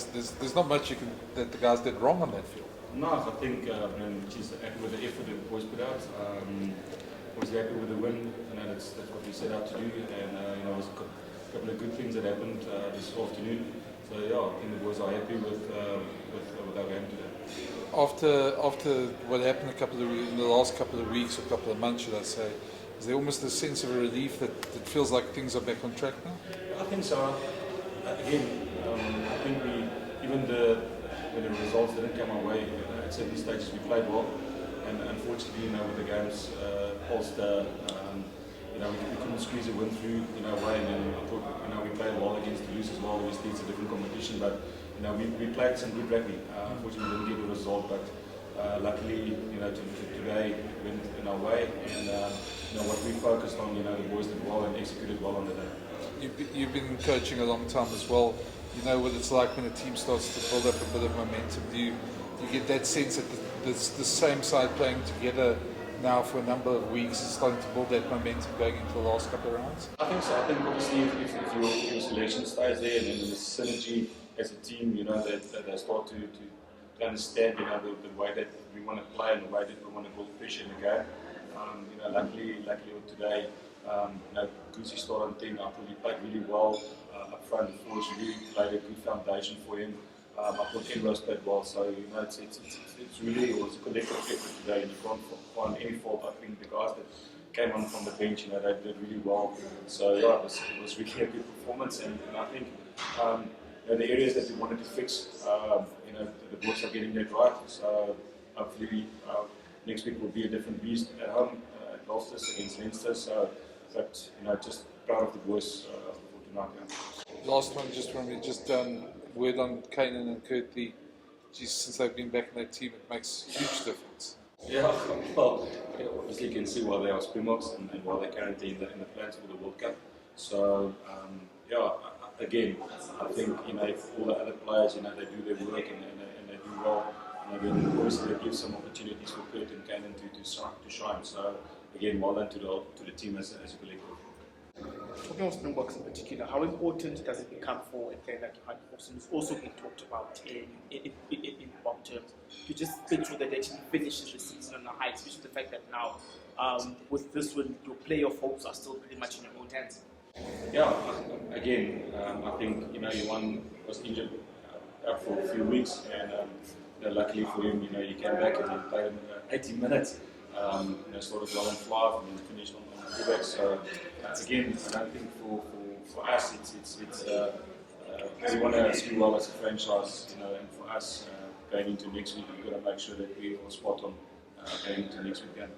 there's not much that the guys did wrong on that field. No, I think she's happy with the effort that the boys put out. Was happy with the win, and that's what we set out to do. And there's a couple of good things that happened this afternoon. So yeah, I think the boys are happy with our game today. After what happened in the last couple of weeks or couple of months, should I say, is there almost a sense of a relief that it feels like things are back on track now? I think so. Again, I think when the results didn't come our way, at certain stages we played well, and unfortunately, with the games Ulster, we couldn't squeeze a win through, away, and then I thought, we played well against Toulouse as well. Obviously, it's a different competition, but we played some good rugby. Unfortunately, we didn't get the result, but luckily, today it went in our way, and what we focused on, the boys did well and executed well on the day. You've been coaching a long time as well. You know what it's like when a team starts to build up a bit of momentum. Do you get that sense that the same side playing together now for a number of weeks is starting to build that momentum going into the last couple of rounds? I think so. I think obviously if your selection stays there and then the synergy as a team, they start to understand, the way that we want to play and the way that we want to build pressure in the game. Luckily today, Gucci started on 10. I thought he played really well up front. Of course, really played a good foundation for him. I thought Emirates played well, so it's really a collective effort today, and you can't find any fault. I think the guys that came on from the bench, they did really well. So yeah, it was really a good performance, and I think the areas that we wanted to fix, the boys are getting that right. So hopefully next week will be a different beast at home at Ulster against Leinster. So, but just proud of the boys for tonight. Yeah. Last one, just word on Kanan and Kurtley. Since they've been back in that team, it makes a huge difference. Yeah, well, obviously you can see why they are Springboks and why they're currently in the plans for the World Cup. So, again, I think if all the other players, they do their work and they do well, then obviously they give some opportunities for Kurt and Kanan to shine. So, again, well done to the team as a collective. Talking of Springboks in particular, how important does it become for a player like Johannesburg, who's also been talked about in long terms, to just make sure that they actually finishes the season on a high, especially the fact that now, with this one, your playoff hopes are still pretty much in your own hands? Yeah, again, I think, Johan was injured out for a few weeks, and luckily for him, he came back and he played 80 minutes. Started well on 5 and then finished on fullback. So again, I don't think for us it's we want to do well as a franchise, and for us going into next week, we've got to make sure that we are spot on going into next weekend.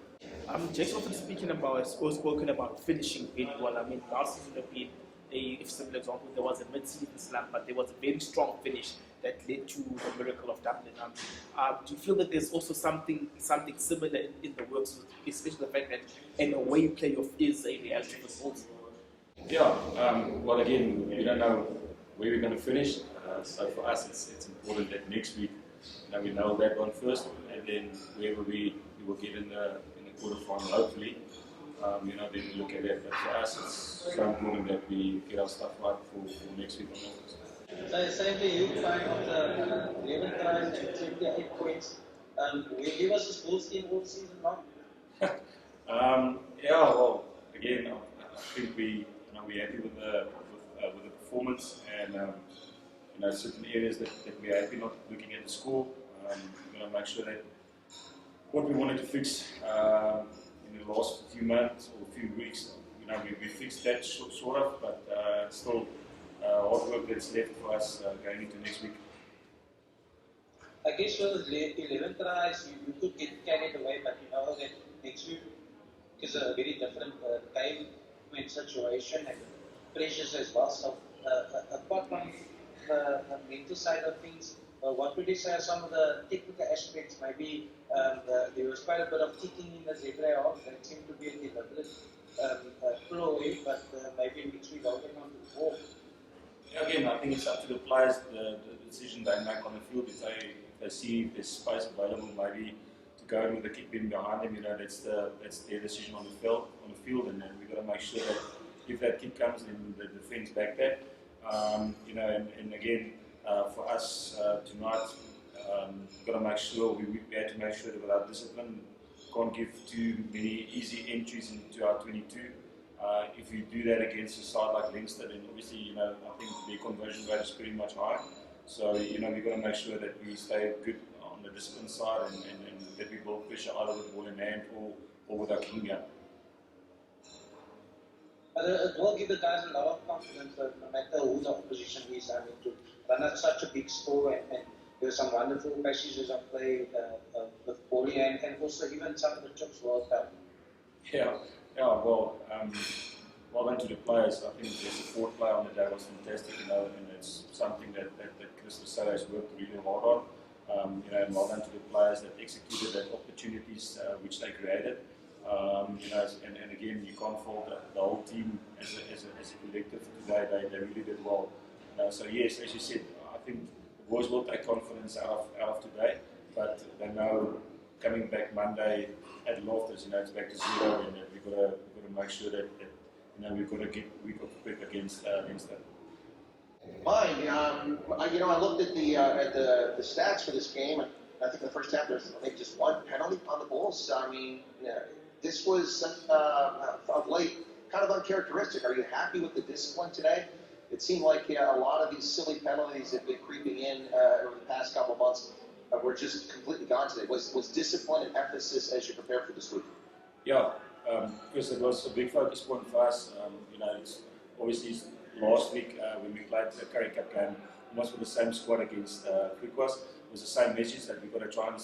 Jake's often spoken about finishing very well. I mean, last season have been a similar example. There was a mid-season slump, but there was a very strong finish that led to the miracle of Dublin. Do you feel that there's also something similar in the works, especially the fact that an away playoff is a reality for the Bulls? Yeah, well again, we don't know where we're going to finish, so for us it's important that next week we nail that one first, and then wherever we will get in the quarterfinal, hopefully, then we look at that. But for us, it's so important that we get our stuff right for next week on August. So same to you, 5 of the 11 tries and 28 points. Will you give us this Bulls team all season long? Yeah, well, again, I think we're happy with the performance, and certain areas that we're happy, not looking at the score. Make sure that what we wanted to fix in the last few months or few weeks, we fixed that sort of, but still hard work that's left for us going into next week. I guess with 11 tries, you could get carried away, but you know that next week is a very different time and situation and pressures as well. So, apart from the mental side of things, what would you say are some of the technical aspects? Maybe there was quite a bit of kicking in the Zebre half that seemed to be a deliberate ploy, but maybe next week holding on to the ball. Again, I think it's up to the players, the decision they make on the field. If they see there's space available, maybe to go in with the kick being behind them, that's their decision on the field, and then we've got to make sure that if that kick comes, then the defence back that. And again, for us. us tonight, we've got to make sure we had to make sure that with our discipline, can't give too many easy entries into our 22. If we do that against a side like Leinster, then obviously, I think the conversion rate is pretty much high. So, we've got to make sure that we stay good on the discipline side and that we build pressure either with ball in hand or with our kicking game. It will give the guys a lot of confidence that no matter who the opposition is, I mean, to run at such a big score and there are some wonderful passages of play with ball in hand and also even some of the trips World Cup. Yeah, well done to the players. I think the support play on the day was fantastic, and it's something that Chris Lascelles has worked really hard on. And well done to the players that executed that opportunities which they created. And again, you can't fault the whole team as a collective today. They really did well. So yes, as you said, I think the boys will take confidence out of today, but they know coming back Monday at Loftus, it's back to zero, and we've got to make sure that we've got to get week of prep against Leinster. Fine. I looked at the stats for this game, and I think in the first half there's maybe just one penalty on the Bulls. I mean, this was of late kind of uncharacteristic. Are you happy with the discipline today? It seemed like a lot of these silly penalties that have been creeping in over the past couple of months were just completely gone today. Was discipline an emphasis as you prepare for this week? Yeah, because it was a big focus point for us. It's obviously last week when we played the Currie Cup game, almost with the same squad against Griquas, it was the same message that we've got to try and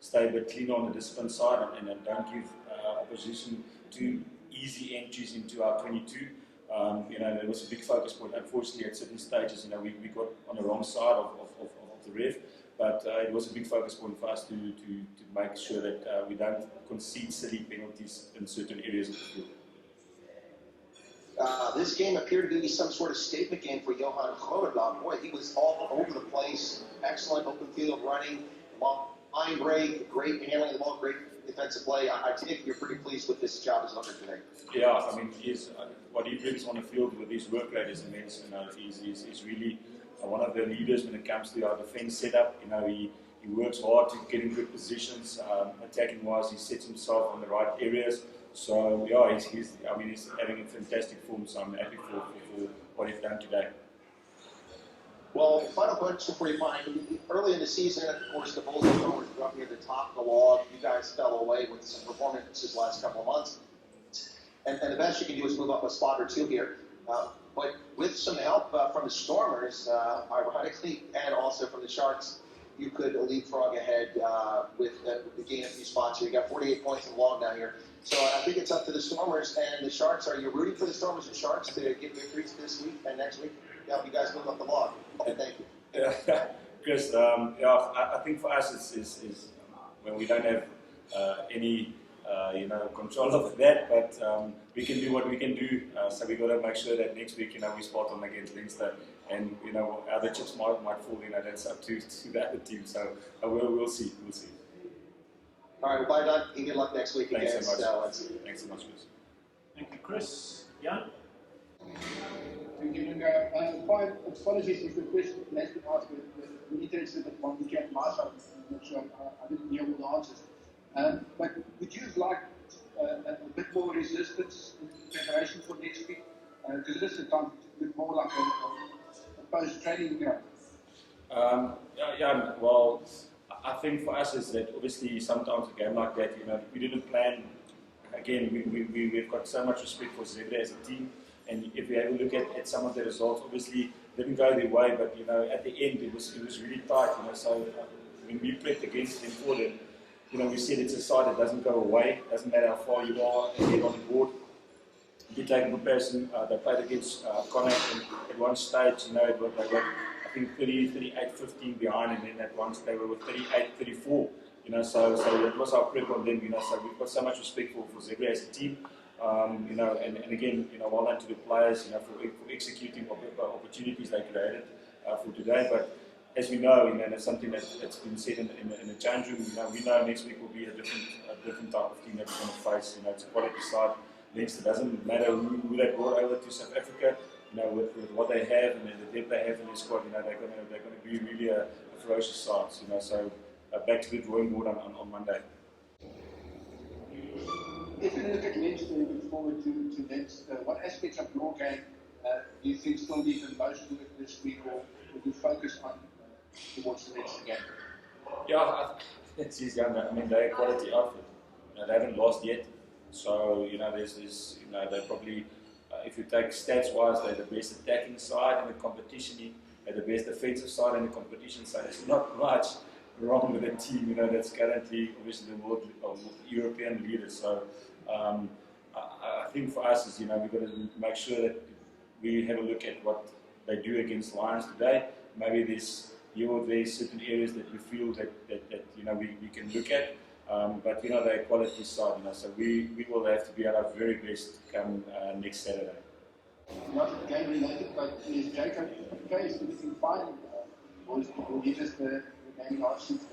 stay a bit cleaner on the discipline side and don't give opposition too easy entries into our 22. It was a big focus point. Unfortunately, at certain stages, we got on the wrong side of the ref. But it was a big focus point for us to make sure that we don't concede silly penalties in certain areas of the field. This game appeared to be some sort of statement game for Johan Groenewald. Boy, he was all over the place. Excellent open field running, line break, great handling of the ball, great defensive play. I think you're pretty pleased with this job as hooker today. Yeah, I mean, what he brings on the field with his work rate is immense. He's really one of the leaders when it comes to our defence setup. He works hard to get in good positions. Attacking wise, he sets himself on the right areas. So yeah, he's having a fantastic form. So I'm happy for what he's done today. Well, final question for you, Mike. Early in the season, of course, the Bulls were up near the top of the log. You guys fell away with some performances last couple of months. And the best you can do is move up a spot or two here. But with some help from the Stormers, ironically, and also from the Sharks, you could leapfrog ahead with the gain of a few spots here. You got 48 points in the log down here. So I think it's up to the Stormers and the Sharks. Are you rooting for the Stormers and Sharks to get victories this week and next week to help you guys move up the log? Okay, thank you. Yeah, Chris, I think for us is when we don't have any control of that, but we can do what we can do. So we got to make sure that next week, we spot on against Leinster, and other chips might fall. That's up to the other team. So we'll see. All right, well, bye, Doug. Good luck next week Thanks against so much. Thanks so much, Chris. Thank you, Chris. Jan? Thank you, apologies if the question has been asked, but I'm interested in one weekend on my side. I'm not sure, I didn't hear all the answers. But would you like a bit more resistance in preparation for next week? Because this is a bit more like a post-training ground. Yeah, well, I think for us is that obviously sometimes a game like that, we didn't plan. Again, we've got so much respect for Zebre as a team, and if we have a look at some of the results, obviously didn't go their way, but at the end it was really tight. So when we played against them for them, we said it's a side that doesn't go away. Doesn't matter how far you are and get on the board. If you take a comparison, they played against Connacht, and at one stage, they got, I think 38-15 behind, and then at once they were with 38-34. So it was our prep on them. So we've got so much respect for Zebre as a team. And again, well done to the players, for executing opportunities they created for today. But as we know, and it's something that's been said in the change room. We know next week will be a different type of team that we're going to face. It's a quality side. Next, it doesn't matter who they brought over to South Africa. With what they have and the depth they have in their squad, they're going to be really a ferocious side. You know, so back to the drawing board on Monday. If you look at next, looking forward to next, what aspects of your game do you think still need the most work this week, or would you focus on towards the next game? Yeah, it's easy. I mean, they're a quality outfit. You know, they haven't lost yet. So, you know, there's this, you know, they're probably, if you take stats-wise, they're the best attacking side in the competition. They're the best defensive side in the competition. So there's not much wrong with the team, you know, that's currently obviously the world European leaders. So I think for us is, you know, we've got to make sure that we have a look at what they do against Lions today. Maybe there's certain areas that we feel that you know, we can look at. But you know, they're a quality side, you know, so we will have to be at our very best come next Saturday. Not game related, but is Jacob okay? Is everything fine? Or is he just the game last season?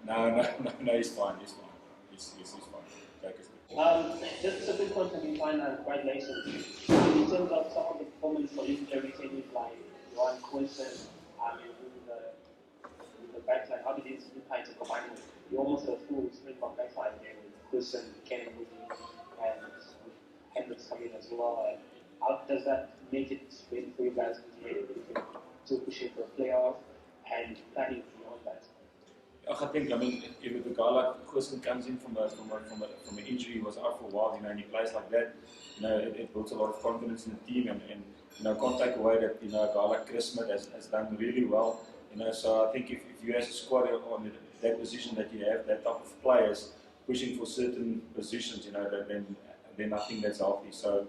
No, he's fine. He's fine. He's fine. Jacob's good. Just a quick one to be fine and congratulations. In terms of some of the performance for each every team, like Johan Quinton, in the backline, how did these impact the combine? You almost a full Springbok backline game with Quinton, Ken and Hendricks coming as well. And how does that make it ready for you guys to pushing for a playoff and planning beyond that? I think, I mean, if a guy like Quinton comes in from an injury, he was out for a while, you know, and he plays like that, you know, it builds a lot of confidence in the team, and you know, can't take away that, you know, a guy like Chris Smith has done really well, you know. So I think if you as a squad on that position that you have, that type of players pushing for certain positions, you know, then I think that's healthy. So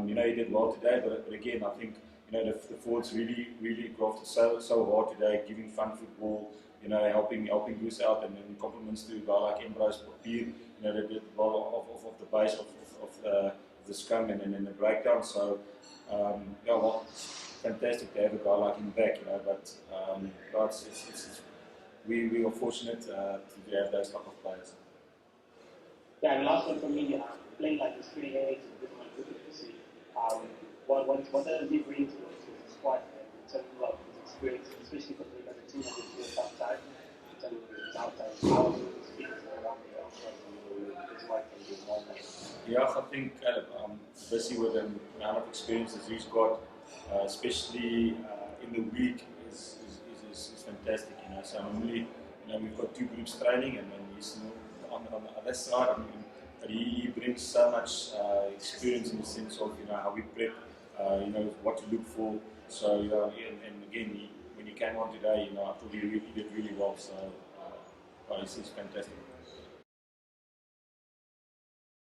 you know, he did well today, but again, I think, you know, the forwards really grafted so hard today, giving fun football, you know, helping Goose out, and compliments to a guy like Emirates Airline Park, you know, they did well off the base of the scrum and then the breakdown. So yeah, well, it's fantastic to have a guy like him back, you know. But we are fortunate to have those type of players. Yeah, and last one from me, playing like this 28 is good to see. What does he bring to the squad in terms of his experience, especially for the team that is a tough time, in terms of his outside, how he speaks around the outside, his wife and his mom? Yeah, I think Caleb, busy with the amount of experiences he's got, especially in the week, is fantastic, you know. So normally, you know, we've got two groups training, and then he's on the other side. I mean, but he brings so much experience in the sense of, you know, how we prep, you know, what to look for. So yeah, and again, when he came on today, you know, I thought he did really well. So he's fantastic.